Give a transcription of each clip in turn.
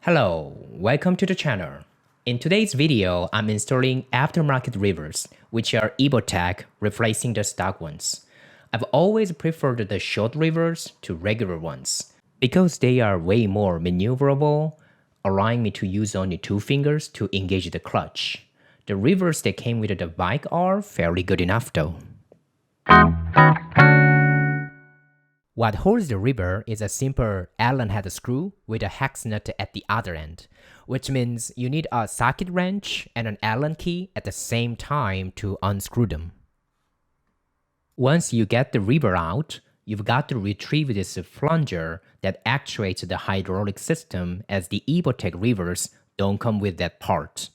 Hello, welcome to the channel. In today's video, I'm installing aftermarket rivers, which are Evotech replacing the stock ones. I've always preferred the short rivers to regular ones because they are way more maneuverable, allowing me to use only two fingers to engage the clutch. The rivers that came with the bike are fairly good enough though. What holds the river is a simple Allen head screw with a hex nut at the other end, which means you need a socket wrench and an Allen key at the same time to unscrew them. Once you get the river out, you've got to retrieve this plunger that actuates the hydraulic system, as the Evotech rivers don't come with that part.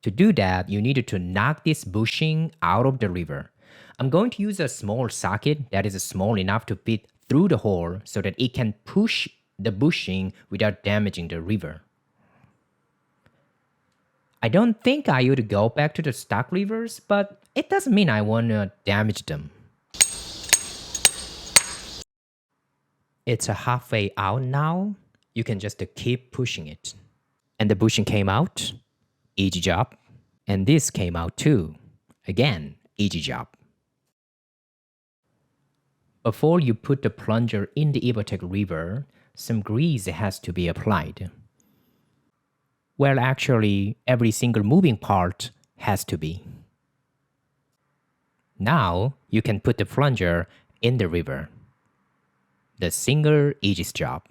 To do that, you need to knock this bushing out of the river. I'm going to use a small socket that is small enough to fit through the hole so that it can push the bushing without damaging the river. I don't think I would go back to the stock rivers, but it doesn't mean I want to damage them. It's a halfway out now. You can just keep pushing it. And the bushing came out. Easy job. And this came out too. Again, easy job. Before you put the plunger in the Evotech river, some grease has to be applied. Well, actually, every single moving part has to be. Now, you can put the plunger in the river. The single easiest job.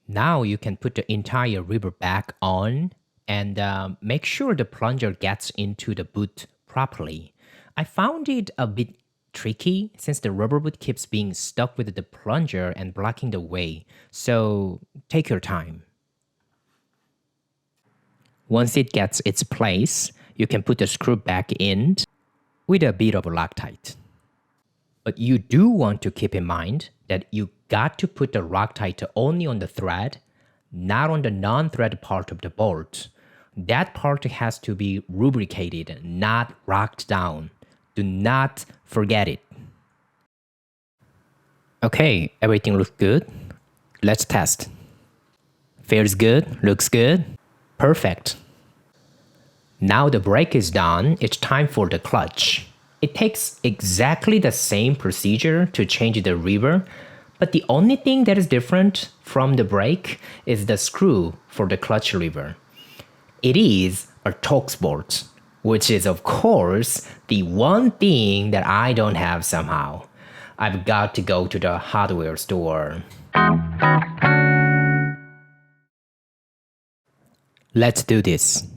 Now you can put the entire river back on and make sure the plunger gets into the boot properly. I found it a bit tricky since the rubber boot keeps being stuck with the plunger and blocking the way, so take your time. Once it gets its place, you can put the screw back in with a bit of Loctite. But you do want to keep in mind that you got to put the Loctite only on the thread, not on the non-thread part of the bolt. That part has to be lubricated, not rocked down. Do not forget it. Okay, everything looks good. Let's test. Feels good, looks good. Perfect. Now the brake is done, it's time for the clutch. It takes exactly the same procedure to change the river, but the only thing that is different from the brake is the screw for the clutch lever. It is a Torx bolt, which is of course the one thing that I don't have somehow. I've got to go to the hardware store. Let's do this.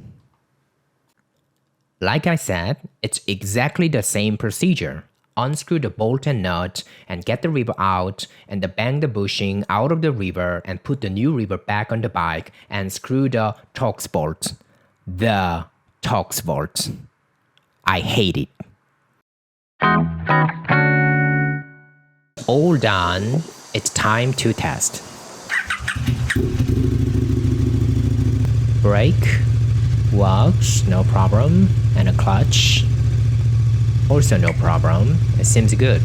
Like I said, it's exactly the same procedure. Unscrew the bolt and nut and get the river out, and bang the bushing out of the river and put the new river back on the bike and screw the Torx bolt. The Torx bolt. I hate it. All done. It's time to test. Brake works, no problem, and a clutch. Also no problem, it seems good.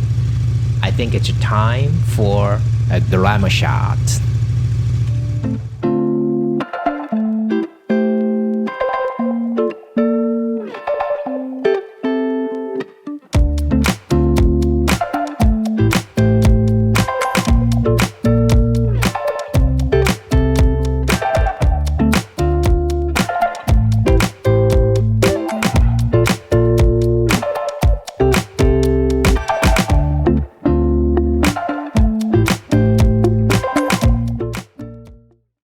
I think it's time for a glamour shot.